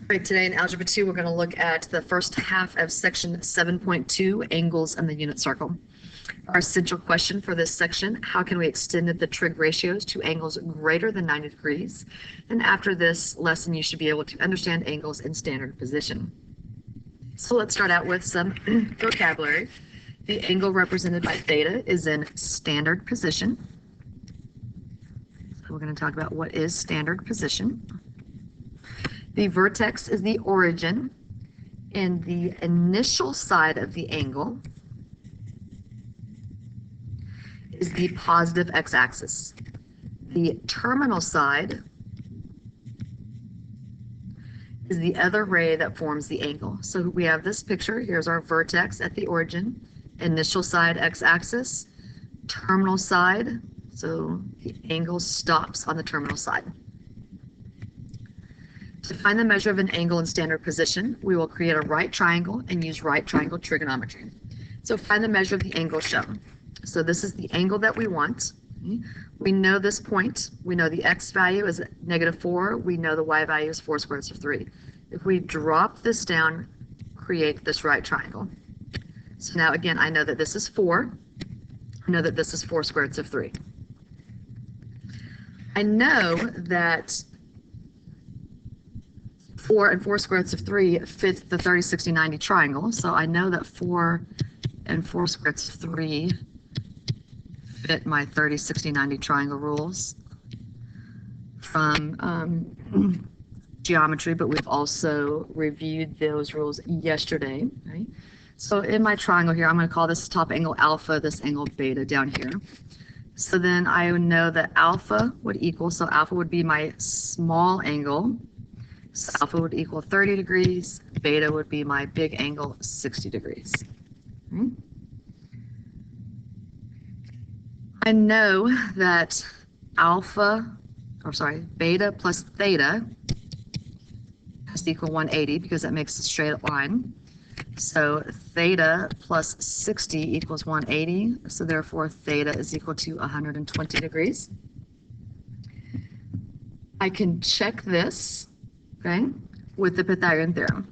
Right, today in Algebra 2, we're going to look at the first half of section 7.2, angles and the unit circle. Our essential question for this section, how can we extend the trig ratios to angles greater than 90 degrees? And after this lesson, you should be able to understand angles in standard position. So let's start out with some vocabulary. The angle represented by theta is in standard position. So we're going to talk about what is standard position. The vertex is the origin, and the initial side of the angle is the positive x-axis. The terminal side is the other ray that forms the angle. So we have this picture. Here's our vertex at the origin, initial side x-axis, terminal side, so the angle stops on the terminal side. To find the measure of an angle in standard position, we will create a right triangle and use right triangle trigonometry. So find the measure of the angle shown. So this is the angle that we want. We know this point. We know the x value is -4. We know the y value is 4 square roots of 3. If we drop this down, create this right triangle. So now again, I know that this is 4. I know that this is 4 square roots of 3. I know that 4 and 4 square roots of 3 fit the 30, 60, 90 triangle. So I know that 4 and 4 square roots of 3 fit my 30, 60, 90 triangle rules from geometry, but we've also reviewed those rules yesterday. Right? So in my triangle here, I'm going to call this top angle alpha, this angle beta down here. So then I know that alpha would equal, so alpha would be my small angle. So alpha would equal 30 degrees, beta would be my big angle, 60 degrees. Okay. I know that beta plus theta has to equal 180 because that makes a straight line. So theta plus 60 equals 180, so therefore theta is equal to 120 degrees. I can check this. Okay, with the Pythagorean theorem.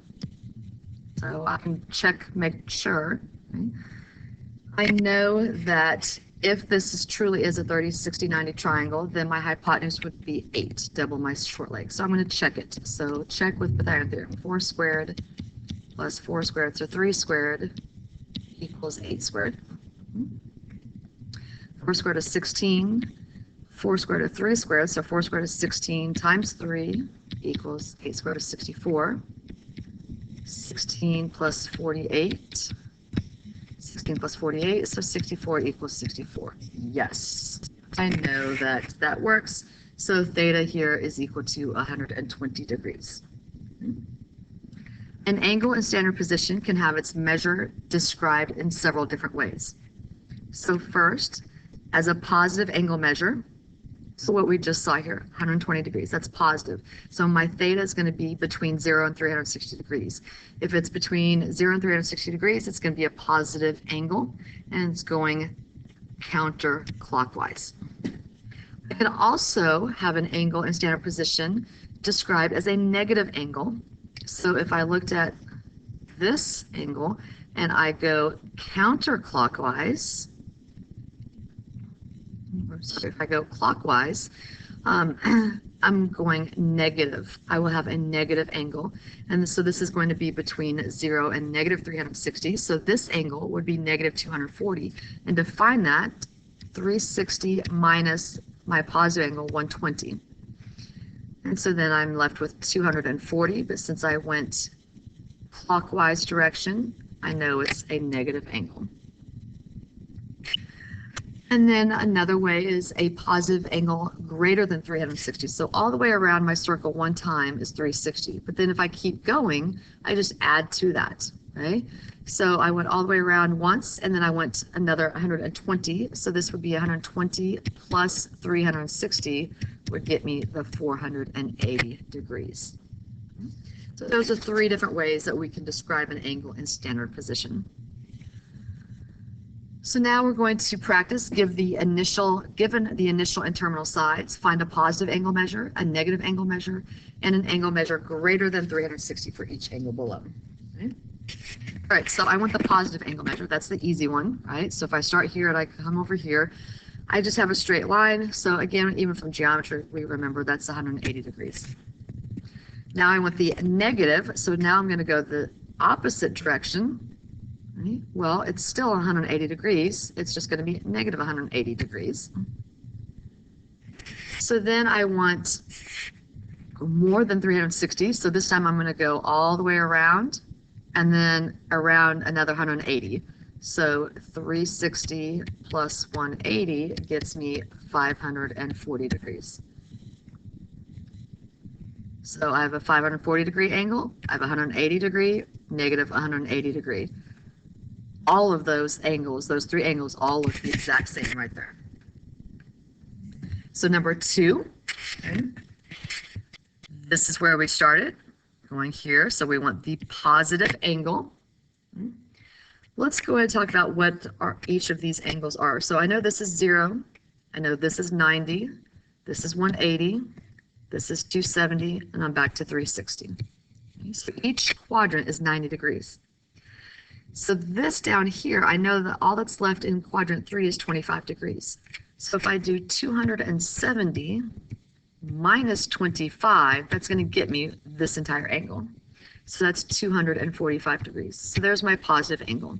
So I can check, make sure. Okay. I know that if this truly is a 30, 60, 90 triangle, then my hypotenuse would be 8, double my short leg. So I'm going to check it. So check with Pythagorean theorem. 4 squared plus 4 squared, so 3 squared equals 8 squared. 4 squared is 16. 4 squared is 3 squared, so 4 squared is 16 times 3 equals 8 squared is 64. 16 plus 48. 16 plus 48, so 64 equals 64. Yes, I know that that works. So theta here is equal to 120 degrees. An angle in standard position can have its measure described in several different ways. So first, as a positive angle measure, so what we just saw here, 120 degrees, that's positive. So my theta is going to be between 0 and 360 degrees. If it's between 0 and 360 degrees, it's going to be a positive angle, and it's going counterclockwise. I can also have an angle in standard position described as a negative angle. So if I looked at this angle and I go counterclockwise, so if I go clockwise, I'm going negative. I will have a negative angle. And so this is going to be between 0 and negative 360. So this angle would be negative 240. And to find that, 360 minus my positive angle, 120. And so then I'm left with 240. But since I went clockwise direction, I know it's a negative angle. And then another way is a positive angle greater than 360. So all the way around my circle one time is 360. But then if I keep going, I just add to that, right? So I went all the way around once, and then I went another 120. So this would be 120 plus 360 would get me the 480 degrees. So those are 3 different ways that we can describe an angle in standard position. So now we're going to practice, given the initial and terminal sides, find a positive angle measure, a negative angle measure, and an angle measure greater than 360 for each angle below. Okay? All right, so I want the positive angle measure. That's the easy one, right? So if I start here and I come over here, I just have a straight line. So again, even from geometry, we remember that's 180 degrees. Now I want the negative, so now I'm going to go the opposite direction. Right? Well, it's still 180 degrees. It's just going to be negative 180 degrees. So then I want more than 360. So this time I'm going to go all the way around and then around another 180. So 360 plus 180 gets me 540 degrees. So I have a 540 degree angle, I have a 180 degree, negative 180 degree. All of those angles, those three angles, all look the exact same right there. So number 2, okay, this is where we started, going here. So we want the positive angle. Let's go ahead and talk about what each of these angles are. So I know this is 0, I know this is 90, this is 180, this is 270, and I'm back to 360. Okay, so each quadrant is 90 degrees. So this down here, I know that all that's left in quadrant 3 is 25 degrees. So if I do 270 minus 25, that's going to get me this entire angle. So that's 245 degrees. So there's my positive angle.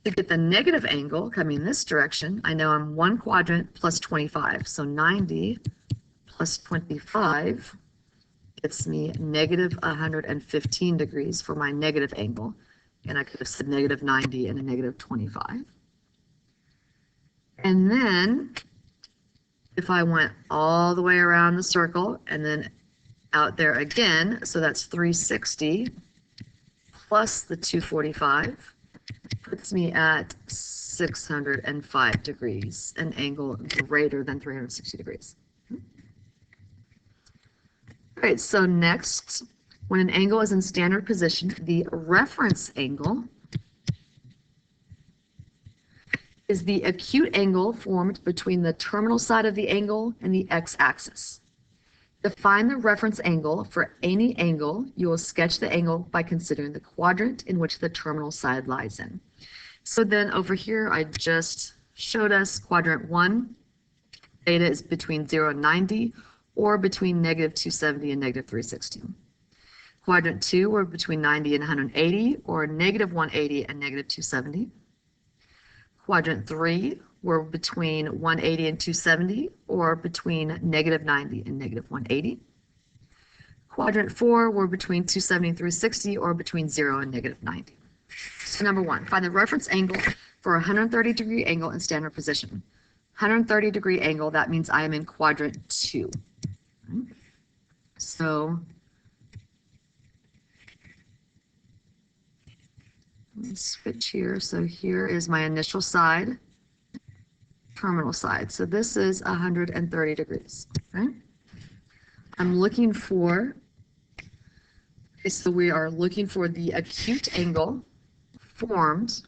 To get the negative angle coming this direction, I know I'm one quadrant plus 25. So 90 plus 25 gets me negative 115 degrees for my negative angle. And I could have said negative 90 and a negative 25. And then if I went all the way around the circle and then out there again, so that's 360 plus the 245 puts me at 605 degrees, an angle greater than 360 degrees. All right, so next, when an angle is in standard position, the reference angle is the acute angle formed between the terminal side of the angle and the x-axis. To find the reference angle for any angle, you will sketch the angle by considering the quadrant in which the terminal side lies in. So then over here, I just showed us quadrant 1, theta is between 0 and 90, or between negative 270 and negative 360. Quadrant 2, we're between 90 and 180, or negative 180 and negative 270. Quadrant 3, we're between 180 and 270, or between negative 90 and negative 180. Quadrant 4, we're between 270 and 360, or between 0 and negative 90. So number 1, find the reference angle for a 130 degree angle in standard position. 130 degree angle, that means I am in quadrant 2. So let me switch here. So here is my initial side, terminal side. So this is 130 degrees. Okay? I'm looking for, okay, so we are looking for the acute angle formed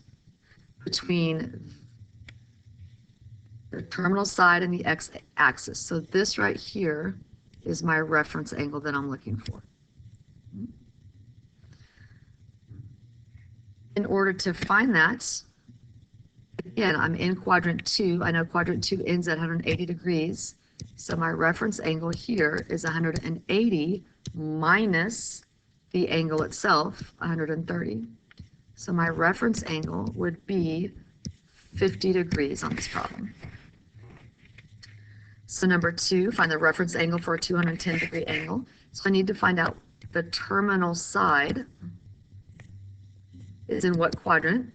between the terminal side and the x-axis. So this right here is my reference angle that I'm looking for. In order to find that, again, I'm in quadrant 2. I know quadrant 2 ends at 180 degrees. So my reference angle here is 180 minus the angle itself, 130. So my reference angle would be 50 degrees on this problem. So number 2, find the reference angle for a 210 degree angle. So I need to find out the terminal side is in what quadrant.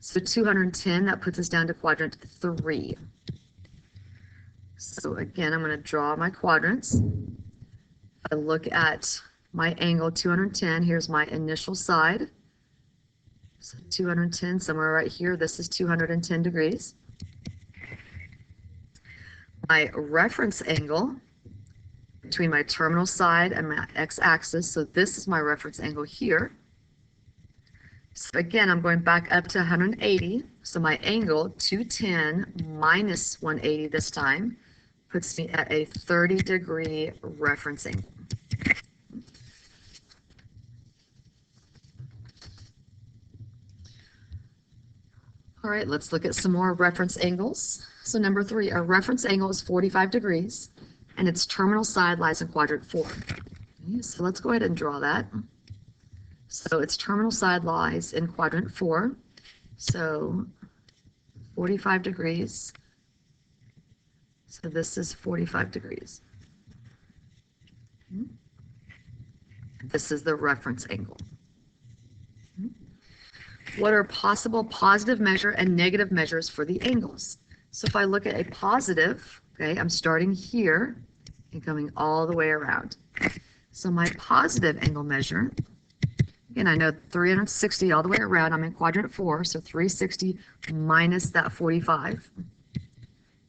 So 210, that puts us down to quadrant 3. So again, I'm going to draw my quadrants. I look at my angle 210, here's my initial side. So 210, somewhere right here, this is 210 degrees. My reference angle between my terminal side and my x-axis, so this is my reference angle here, So again, I'm going back up to 180. So my angle, 210 minus 180 this time, puts me at a 30-degree reference angle. All right, let's look at some more reference angles. So number 3, a reference angle is 45 degrees, and its terminal side lies in quadrant 4. Okay, so let's go ahead and draw that. So its terminal side lies in quadrant 4. So 45 degrees. So this is 45 degrees. This is the reference angle. What are possible positive measure and negative measures for the angles? So if I look at a positive, okay, I'm starting here and coming all the way around. So my positive angle measure, again, I know 360 all the way around, I'm in quadrant 4, so 360 minus that 45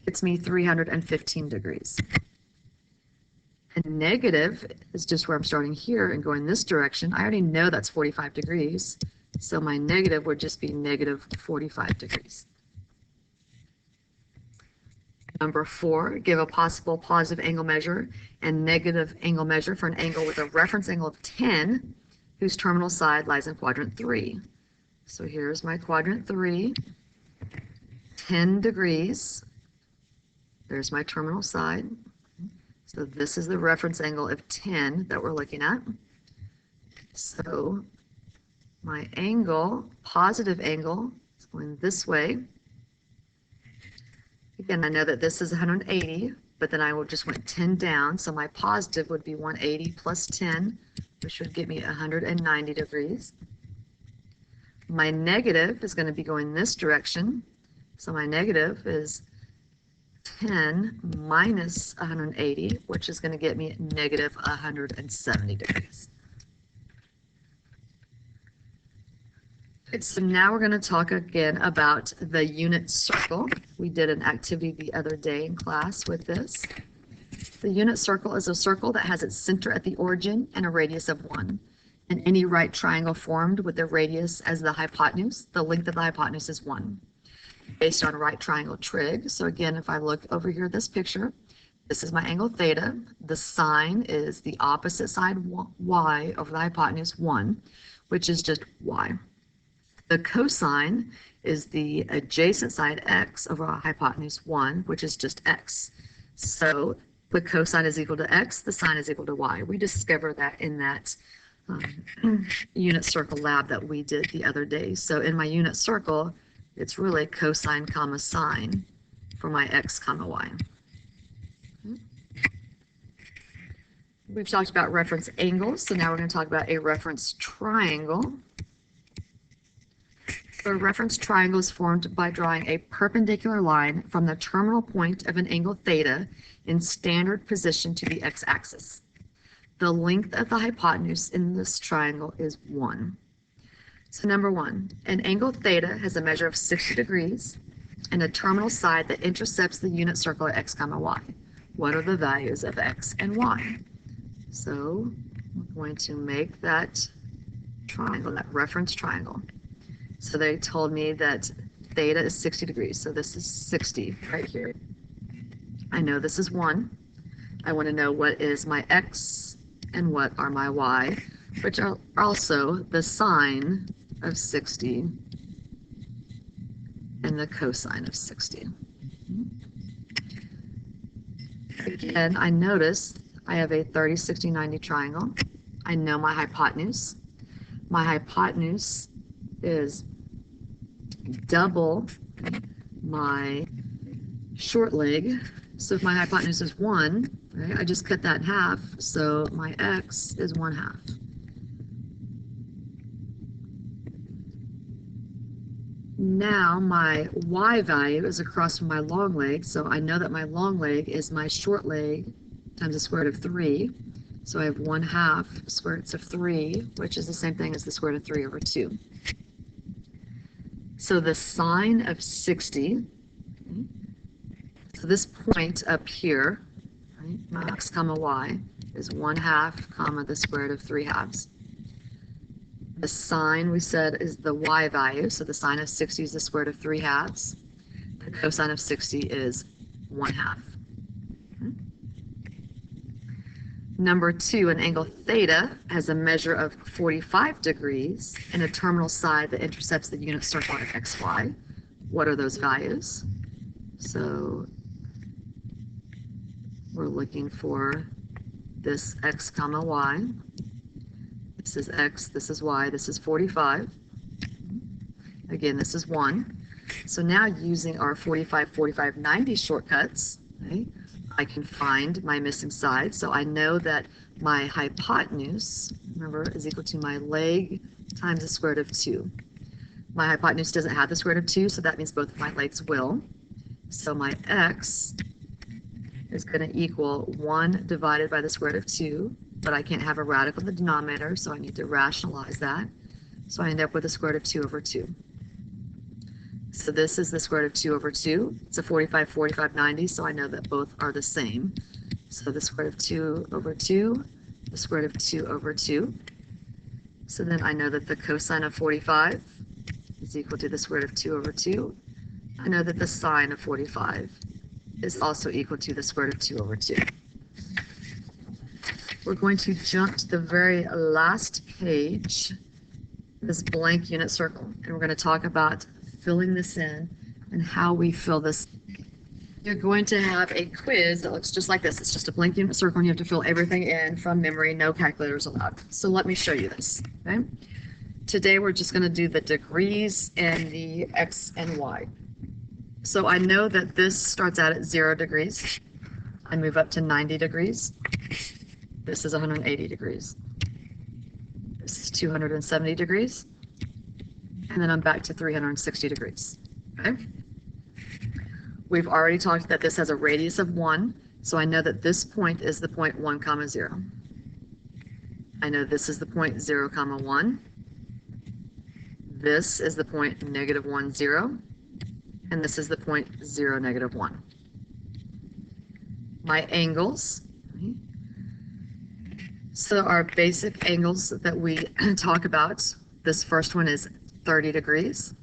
gets me 315 degrees. And negative is just where I'm starting here and going this direction. I already know that's 45 degrees. So my negative would just be negative 45 degrees. Number 4, give a possible positive angle measure and negative angle measure for an angle with a reference angle of 10, whose terminal side lies in quadrant 3. So here's my quadrant 3, 10 degrees. There's my terminal side. So this is the reference angle of 10 that we're looking at. So my angle, positive angle, is going this way. Again, I know that this is 180, but then I will just went 10 down. So my positive would be 180 plus 10, which would give me 190 degrees. My negative is going to be going this direction. So my negative is 10 minus 180, which is going to get me negative 170 degrees. So now we're going to talk again about the unit circle. We did an activity the other day in class with this. The unit circle is a circle that has its center at the origin and a radius of 1. And any right triangle formed with the radius as the hypotenuse, the length of the hypotenuse is 1, based on right triangle trig. So again, if I look over here at this picture, this is my angle theta. The sine is the opposite side y over the hypotenuse 1, which is just y. The cosine is the adjacent side x over hypotenuse 1, which is just x. So the cosine is equal to x, the sine is equal to y. We discovered that in that unit circle lab that we did the other day. So in my unit circle, it's really cosine comma sine for my x comma y. We've talked about reference angles, so now we're going to talk about a reference triangle. A reference triangle is formed by drawing a perpendicular line from the terminal point of an angle theta in standard position to the x-axis. The length of the hypotenuse in this triangle is 1. So number 1, an angle theta has a measure of 60 degrees and a terminal side that intercepts the unit circle at x comma y. What are the values of x and y? So I'm going to make that triangle, that reference triangle. So they told me that theta is 60 degrees. So this is 60 right here. I know this is 1. I want to know what is my x and what are my y, which are also the sine of 60 and the cosine of 60. Again, I notice I have a 30, 60, 90 triangle. I know my hypotenuse. My hypotenuse is double my short leg. So if my hypotenuse is 1, right, I just cut that in half. So my x is 1/2. Now my y value is across from my long leg. So I know that my long leg is my short leg times the square root of 3. So I have 1/2 square roots of 3, which is the same thing as the square root of 3 over 2. So the sine of 60, so this point up here, right, my x comma y, is 1/2 comma the square root of 3/2. The sine we said is the y value, so the sine of 60 is the square root of 3/2. The cosine of 60 is 1/2. Number 2, an angle theta has a measure of 45 degrees and a terminal side that intercepts the unit circle at xy. What are those values? So we're looking for this x comma y. This is x, this is y, this is 45. Again, this is 1. So now using our 45, 45, 90 shortcuts, okay, I can find my missing side. So I know that my hypotenuse, remember, is equal to my leg times the square root of 2. My hypotenuse doesn't have the square root of 2, so that means both of my legs will. So my x is going to equal 1 divided by the square root of 2, but I can't have a radical in the denominator, so I need to rationalize that. So I end up with the square root of 2 over 2. So this is the square root of 2 over 2. It's a 45, 45, 90, so I know that both are the same. So the square root of 2 over 2, the square root of 2 over 2. So then I know that the cosine of 45 is equal to the square root of 2 over 2. I know that the sine of 45 is also equal to the square root of 2 over 2. We're going to jump to the very last page, this blank unit circle, and we're going to talk about filling this in and how we fill this. You're going to have a quiz that looks just like this. It's just a blank unit circle and you have to fill everything in from memory, no calculators allowed. So let me show you this, okay? Today we're just going to do the degrees and the x and y. So I know that this starts out at 0 degrees. I move up to 90 degrees. This is 180 degrees. This is 270 degrees. And then I'm back to 360 degrees, okay? We've already talked that this has a radius of 1, so I know that this point is the point 1 comma 0. I know this is the point 0 comma 1. This is the point -1, 0. And this is the point 0, -1. My angles, okay? So our basic angles that we talk about, this first one is 30 degrees,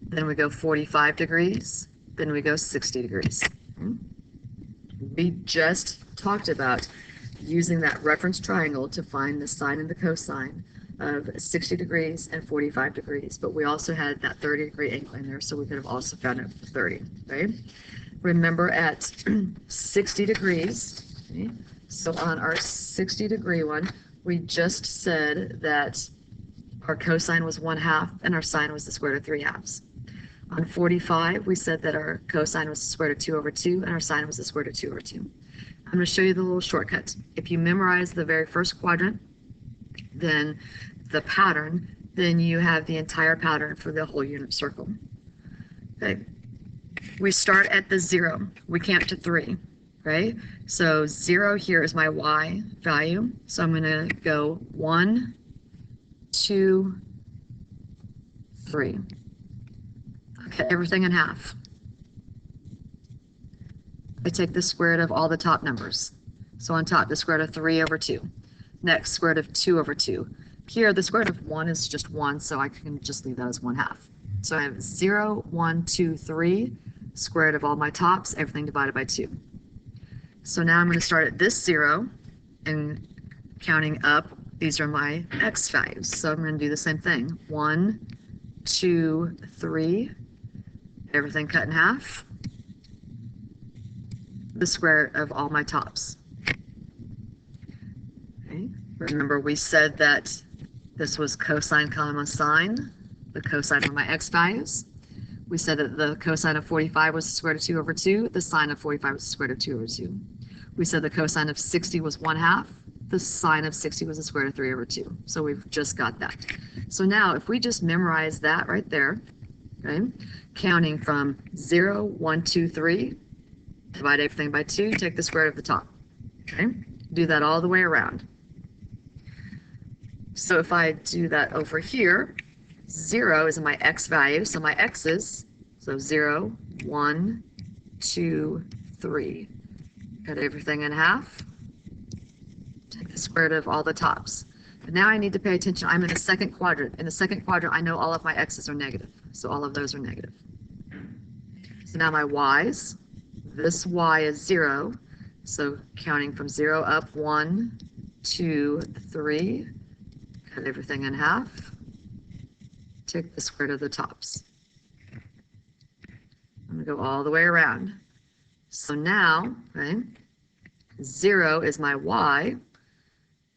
then we go 45 degrees, then we go 60 degrees. We just talked about using that reference triangle to find the sine and the cosine of 60 degrees and 45 degrees, but we also had that 30-degree angle in there, so we could have also found it for 30, right? Remember at 60 degrees, okay, so on our 60-degree one, we just said that our cosine was 1/2 and our sine was the square root of 3/2. On 45, we said that our cosine was the square root of 2 over 2 and our sine was the square root of 2 over 2. I'm going to show you the little shortcut. If you memorize the very first quadrant, then the pattern, then you have the entire pattern for the whole unit circle. Okay. We start at the 0. We count to 3, right? So 0 here is my y value. So I'm going to go 1, 2, 3. Cut everything in half. I take the square root of all the top numbers. So on top, the square root of 3 over 2. Next, square root of 2 over 2. Here, the square root of 1 is just 1, so I can just leave that as 1/2. So I have 0, 1, 2, 3, square root of all my tops, everything divided by 2. So now I'm going to start at this 0 and counting up. These are my x values. So I'm going to do the same thing. 1, 2, 3, everything cut in half. The square root of all my tops. Okay. Remember, we said that this was cosine comma sine, the cosine of my x values. We said that the cosine of 45 was the square root of 2 over 2. The sine of 45 was the square root of 2 over 2. We said the cosine of 60 was 1/2. The sine of 60 was the square root of 3 over 2. So we've just got that. So now if we just memorize that right there, okay, counting from 0, 1, 2, 3, divide everything by 2, take the square root of the top. Okay, do that all the way around. So if I do that over here, 0 is my x value, so my x's, so 0, 1, 2, 3. Cut everything in half. Take the square root of all the tops. But now I need to pay attention. I'm in the second quadrant. In the second quadrant, I know all of my x's are negative. So all of those are negative. So now my y's, this y is 0. So counting from 0 up, 1, 2, 3, cut everything in half, take the square root of the tops. I'm going to go all the way around. So now, right, 0 is my y.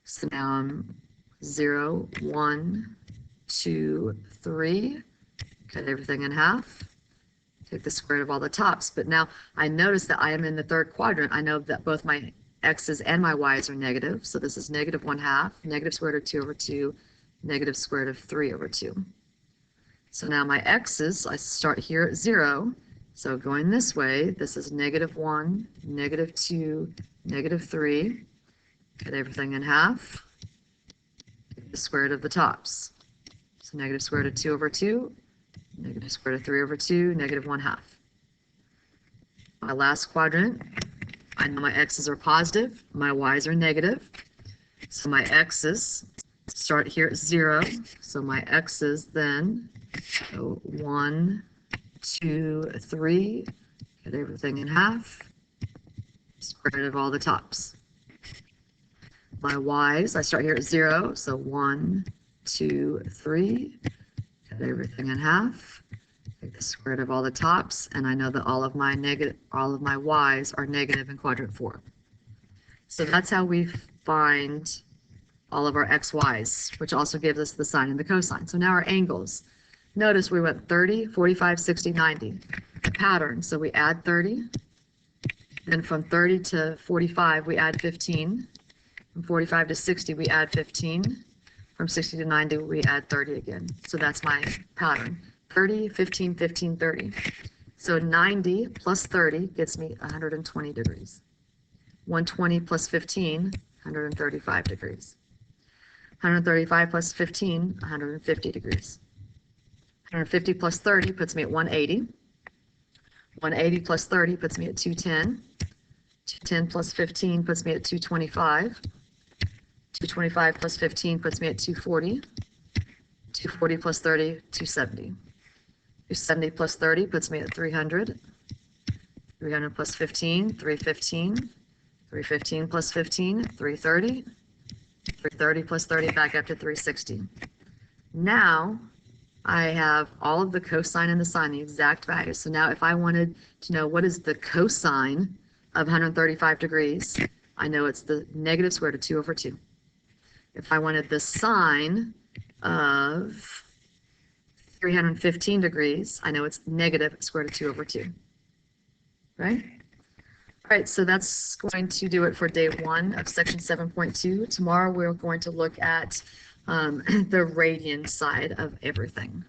So now I'm 0, 1, 2, 3, cut everything in half, take the square root of all the tops. But now I notice that I am in the third quadrant. I know that both my x's and my y's are negative. So this is negative 1/2, negative square root of 2 over 2, negative square root of 3 over 2. So now my x's, I start here at 0. So going this way, this is negative 1, negative 2, negative 3. Cut everything in half. Take the square root of the tops. So negative square root of 2 over 2, negative square root of 3 over 2, negative 1/2. My last quadrant, I know my x's are positive, my y's are negative. So my x's start here at 0. So my x's then go 1, 2, 3, cut everything in half, square root of all the tops. My y's, I start here at 0, so 1, 2, 3, cut everything in half, take the square root of all the tops, and I know that all of my y's are negative in quadrant 4. So that's how we find all of our xy's, which also gives us the sine and the cosine. So now our angles. Notice we went 30, 45, 60, 90. The pattern, so we add 30. Then from 30 to 45, we add 15. From 45 to 60, we add 15. From 60 to 90, we add 30 again. So that's my pattern. 30, 15, 15, 30. So 90 plus 30 gets me 120 degrees. 120 plus 15, 135 degrees. 135 plus 15, 150 degrees. 150 plus 30 puts me at 180. 180 plus 30 puts me at 210. 210 plus 15 puts me at 225. 225 plus 15 puts me at 240. 240 plus 30, 270. 270 plus 30 puts me at 300. 300 plus 15, 315. 315 plus 15, 330. 330 plus 30 back up to 360. Now I have all of the cosine and the sine, the exact values. So now if I wanted to know what is the cosine of 135 degrees, I know it's the negative square root of 2 over 2. If I wanted the sine of 315 degrees, I know it's negative square root of 2 over 2. Right? All right, so that's going to do it for day 1 of section 7.2. Tomorrow we're going to look at the radian side of everything.